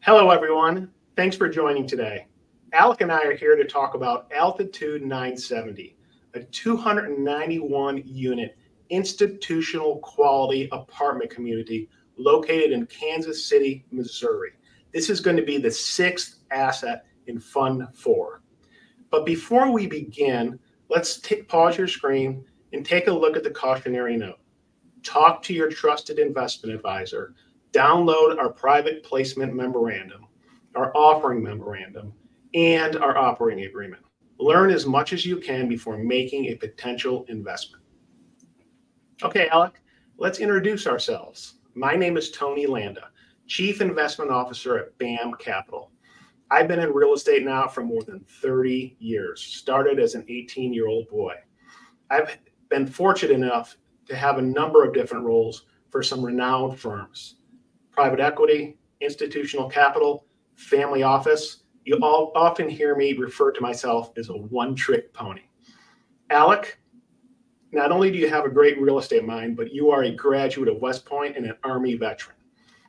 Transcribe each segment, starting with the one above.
Hello, everyone. Thanks for joining today. Alec and I are here to talk about Altitude 970, a 291-unit institutional quality apartment community located in Kansas City, Missouri. This is going to be the sixth asset in Fund 4. But before we begin, let's pause your screen and take a look at the cautionary note. Talk to your trusted investment advisor. Download our private placement memorandum, our offering memorandum, and our operating agreement. Learn as much as you can before making a potential investment. Okay, Alec, let's introduce ourselves. My name is Tony Landa, Chief Investment Officer at BAM Capital. I've been in real estate now for more than 30 years, started as an 18-year-old boy. I've been fortunate enough to have a number of different roles for some renowned firms. Private equity, institutional capital, family office. You all often hear me refer to myself as a one-trick pony. Alec, not only do you have a great real estate mind, but you are a graduate of West Point and an Army veteran.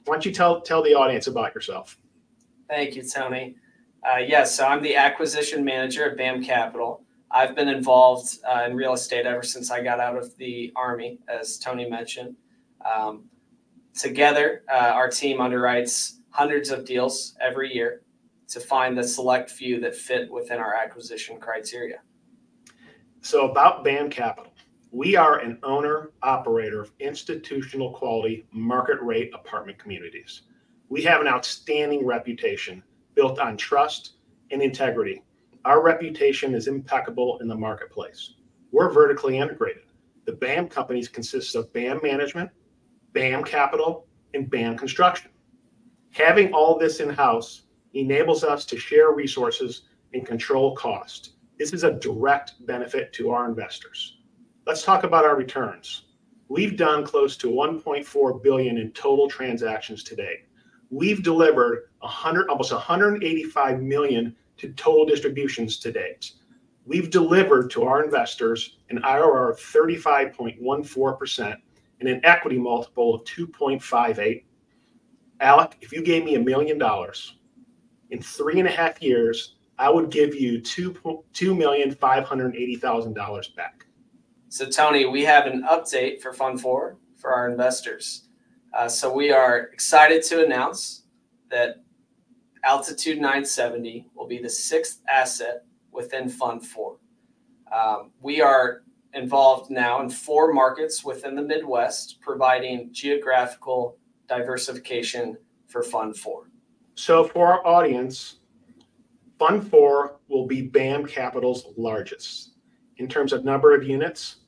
Why don't you tell the audience about yourself? Thank you, Tony. Yes, so I'm the acquisition manager at BAM Capital. I've been involved in real estate ever since I got out of the Army, as Tony mentioned. Together, our team underwrites hundreds of deals every year to find the select few that fit within our acquisition criteria. So about BAM Capital, we are an owner-operator of institutional quality market rate apartment communities. We have an outstanding reputation built on trust and integrity. Our reputation is impeccable in the marketplace. We're vertically integrated. The BAM companies consist of BAM Management, BAM Capital, and BAM Construction. Having all this in-house enables us to share resources and control cost. This is a direct benefit to our investors. Let's talk about our returns. We've done close to $1.4 billion in total transactions to date. We've delivered almost $185 million to total distributions to date. We've delivered to our investors an IRR of 35.14% and an equity multiple of 2.58. Alec, if you gave me $1 million in 3.5 years, I would give you $2,580,000 back. So Tony, we have an update for Fund 4 for our investors. So we are excited to announce that Altitude 970 will be the sixth asset within Fund 4. We are involved now in 4 markets within the Midwest, providing geographical diversification for Fund 4. So for our audience, Fund 4 will be BAM Capital's largest. In terms of number of units,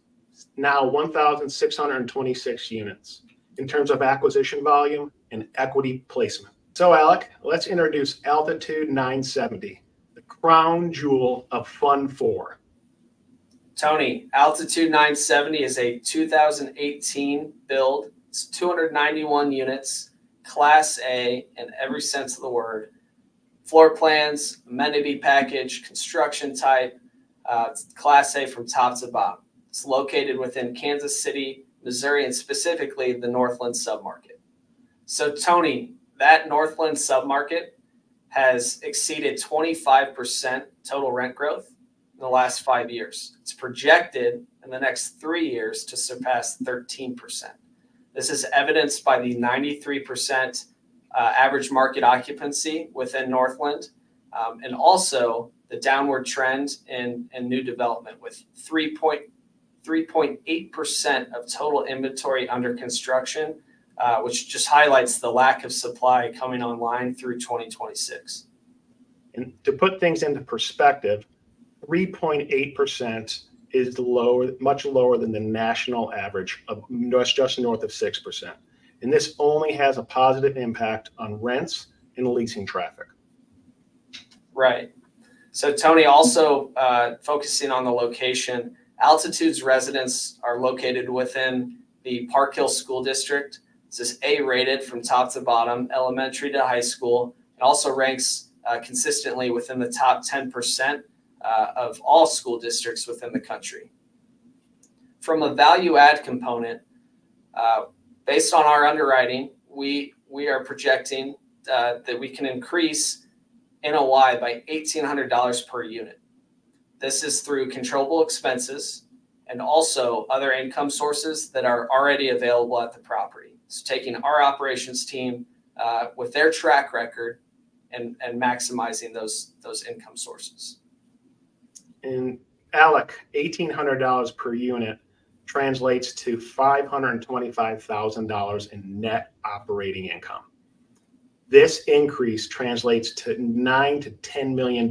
now 1,626 units. In terms of acquisition volume and equity placement. So Alec, let's introduce Altitude 970, the crown jewel of Fund 4. Tony, Altitude 970 is a 2018 build. It's 291 units, Class A in every sense of the word. Floor plans, amenity package, construction type, Class A from top to bottom. It's located within Kansas City, Missouri, and specifically the Northland submarket. So Tony, that Northland submarket has exceeded 25% total rent growth in the last 5 years. It's projected in the next 3 years to surpass 13%. This is evidenced by the 93% average market occupancy within Northland, and also the downward trend in new development with 3.8% of total inventory under construction, which just highlights the lack of supply coming online through 2026. And to put things into perspective, 3.8% is much lower than the national average of just north of 6%. And this only has a positive impact on rents and leasing traffic. Right. So Tony, also focusing on the location, Altitude's residents are located within the Park Hill School District. This is A-rated from top to bottom, elementary to high school, and also ranks consistently within the top 10% of all school districts within the country. From a value add component, based on our underwriting, we are projecting that we can increase NOI by $1,800 per unit. This is through controllable expenses and also other income sources that are already available at the property. So taking our operations team with their track record and maximizing those income sources. And Alec, $1,800 per unit translates to $525,000 in net operating income. This increase translates to $9 to $10 million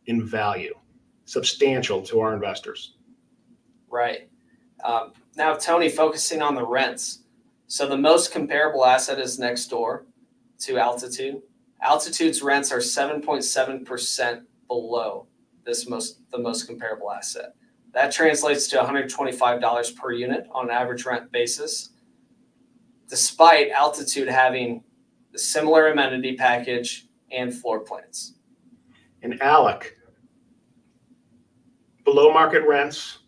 in value, substantial to our investors. Right. Now, Tony, focusing on the rents. So the most comparable asset is next door to Altitude. Altitude's rents are 7.7% below the most comparable asset. That translates to $125 per unit on an average rent basis, despite Altitude having a similar amenity package and floor plans. And Alec, below market rents,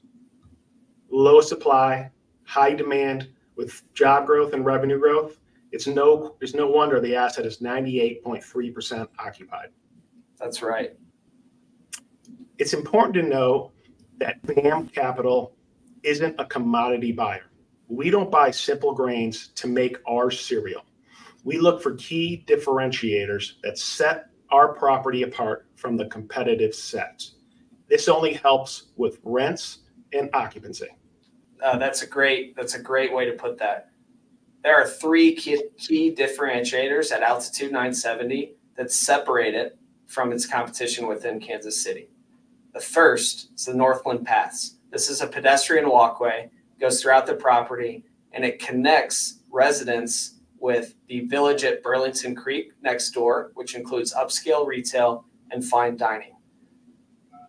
low supply, high demand with job growth and revenue growth, there's no wonder the asset is 98.3% occupied. That's right. It's important to know that BAM Capital isn't a commodity buyer. We don't buy simple grains to make our cereal. We look for key differentiators that set our property apart from the competitive set. This only helps with rents and occupancy. That's a great way to put that. There are three key differentiators at Altitude 970 that separate it from its competition within Kansas City. The first is the Northland Paths. This is a pedestrian walkway, goes throughout the property, and it connects residents with the village at Burlington Creek next door, which includes upscale retail and fine dining.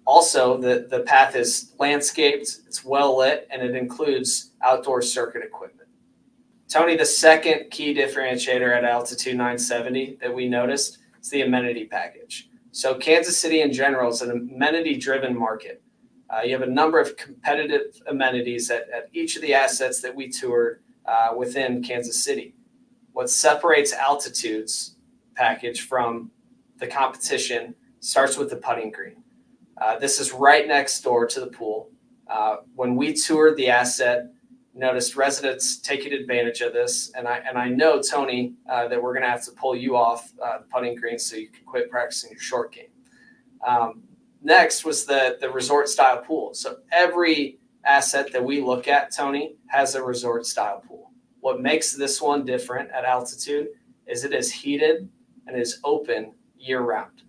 Also, the path is landscaped, it's well lit, and it includes outdoor circuit equipment. Tony, the second key differentiator at Altitude 970 that we noticed is the amenity package. So Kansas City in general is an amenity-driven market. You have a number of competitive amenities at each of the assets that we toured within Kansas City. What separates Altitude's package from the competition starts with the putting green. This is right next door to the pool. When we toured the asset, noticed residents taking advantage of this, and I know, Tony, that we're going to have to pull you off the putting green so you can quit practicing your short game. Next was the resort style pool. So every asset that we look at, Tony, has a resort style pool. What makes this one different at Altitude is it is heated and is open year round.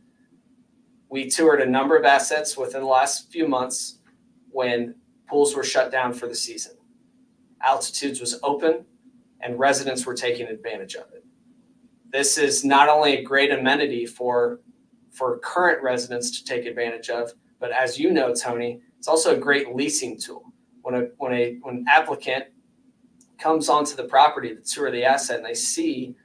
We toured a number of assets within the last few months when pools were shut down for the season. Altitudes was open and residents were taking advantage of it. This is not only a great amenity for current residents to take advantage of, but as you know, Tony, it's also a great leasing tool. When an applicant comes onto the property to tour the asset and they see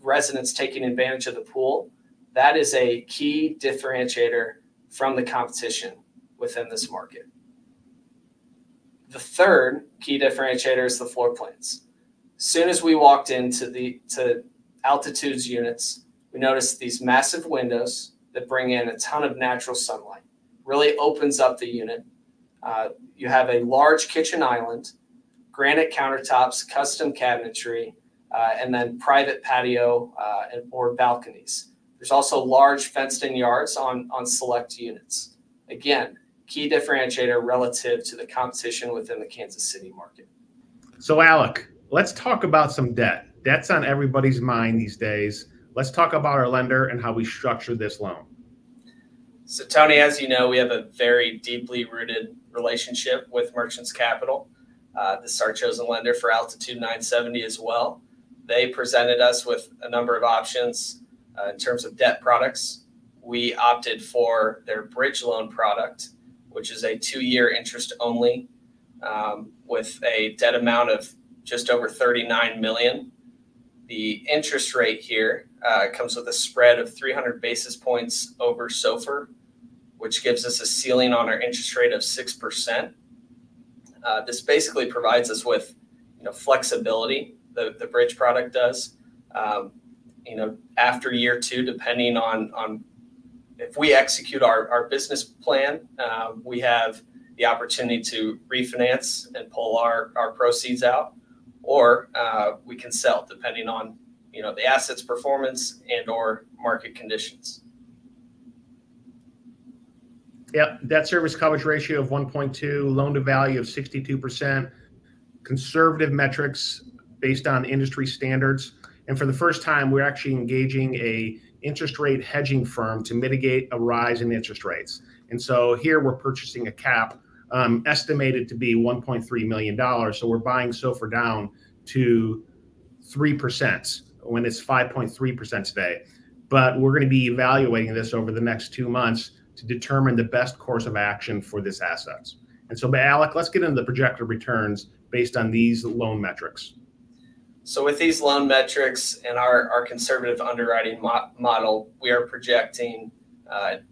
residents taking advantage of the pool, that is a key differentiator from the competition within this market. The third key differentiator is the floor plans. As soon as we walked into Altitude's units, we noticed these massive windows that bring in a ton of natural sunlight. Really opens up the unit. You have a large kitchen island, granite countertops, custom cabinetry, and then private patio or balconies. There's also large fenced-in yards on select units. Again, key differentiator relative to the competition within the Kansas City market. So, Alec, let's talk about some debt. Debt's on everybody's mind these days. Let's talk about our lender and how we structure this loan. So, Tony, as you know, we have a very deeply rooted relationship with Merchants Capital. This is our chosen lender for Altitude 970 as well. They presented us with a number of options in terms of debt products. We opted for their bridge loan product, which is a 2-year interest only with a debt amount of just over $39 million. The interest rate here comes with a spread of 300 basis points over SOFR, which gives us a ceiling on our interest rate of 6%. This basically provides us with flexibility, the bridge product does. after year 2, depending on if we execute our business plan, we have the opportunity to refinance and pull our proceeds out, or we can sell depending on the asset's performance and or market conditions. Yep, debt service coverage ratio of 1.2, loan to value of 62%, conservative metrics based on industry standards. And for the first time, we're actually engaging a interest rate hedging firm to mitigate a rise in interest rates. And so here we're purchasing a cap estimated to be $1.3 million. So we're buying SOFR down to 3% when it's 5.3% today. But we're going to be evaluating this over the next 2 months to determine the best course of action for this asset. And so, Alec, let's get into the projected returns based on these loan metrics. So with these loan metrics and our conservative underwriting model, we are projecting an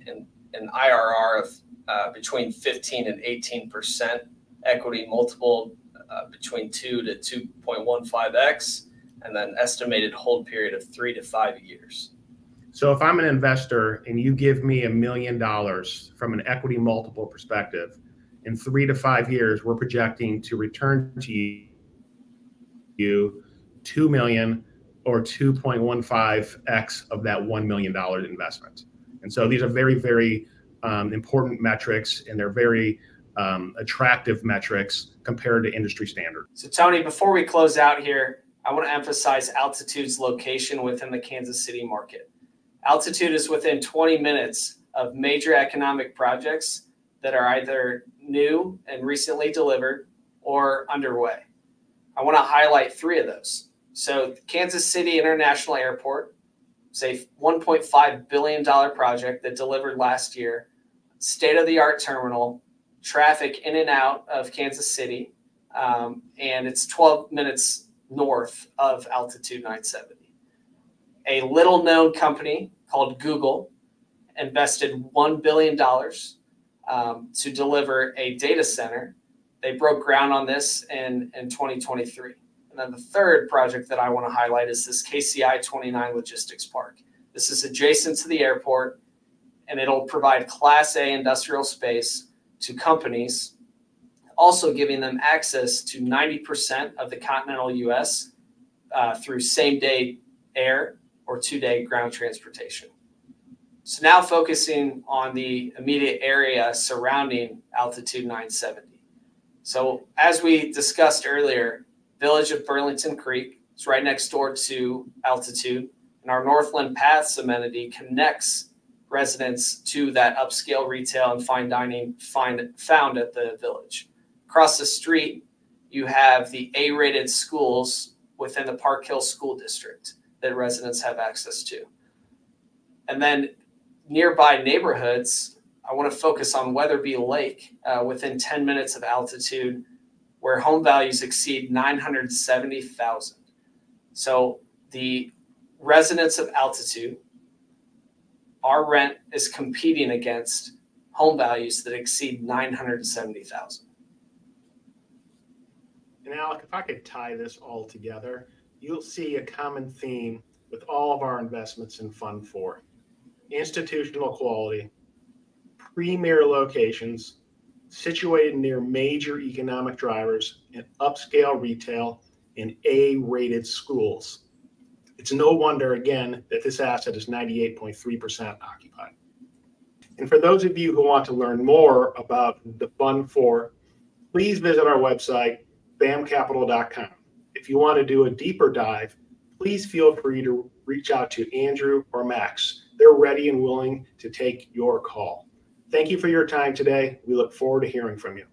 IRR of between 15 and 18%, equity multiple between 2 to 2.15x, and then estimated hold period of 3 to 5 years. So if I'm an investor and you give me $1 million from an equity multiple perspective, in 3 to 5 years, we're projecting to return to you $2 million or 2.15x of that $1 million investment. And so these are very, very important metrics, and they're very attractive metrics compared to industry standard. So Tony, before we close out here, I want to emphasize Altitude's location within the Kansas City market. Altitude is within 20 minutes of major economic projects that are either new and recently delivered or underway. I want to highlight 3 of those. So Kansas City International Airport is a $1.5 billion project that delivered last year, state-of-the-art terminal, traffic in and out of Kansas City, and it's 12 minutes north of Altitude 970. A little-known company called Google invested $1 billion to deliver a data center. They broke ground on this in 2023. And then the third project that I want to highlight is this KCI 29 Logistics Park. This is adjacent to the airport, and it'll provide Class A industrial space to companies, also giving them access to 90% of the continental U.S. Through same-day air or 2-day ground transportation. So now focusing on the immediate area surrounding Altitude 970. So as we discussed earlier, Village of Burlington Creek is right next door to Altitude, and our Northland Paths amenity connects residents to that upscale retail and fine dining found at the Village. Across the street, you have the A-rated schools within the Park Hill School District that residents have access to. And then nearby neighborhoods, I want to focus on Weatherby Lake within 10 minutes of Altitude, where home values exceed $970,000. So the residents of Altitude, our rent is competing against home values that exceed $970,000. And Alec, if I could tie this all together, you'll see a common theme with all of our investments in Fund 4. Institutional quality, premier locations, situated near major economic drivers, and upscale retail and A-rated schools. It's no wonder, again, that this asset is 98.3% occupied. And for those of you who want to learn more about the Fund 4, please visit our website, bamcapital.com. If you want to do a deeper dive, please feel free to reach out to Andrew or Max. They're ready and willing to take your call. Thank you for your time today. We look forward to hearing from you.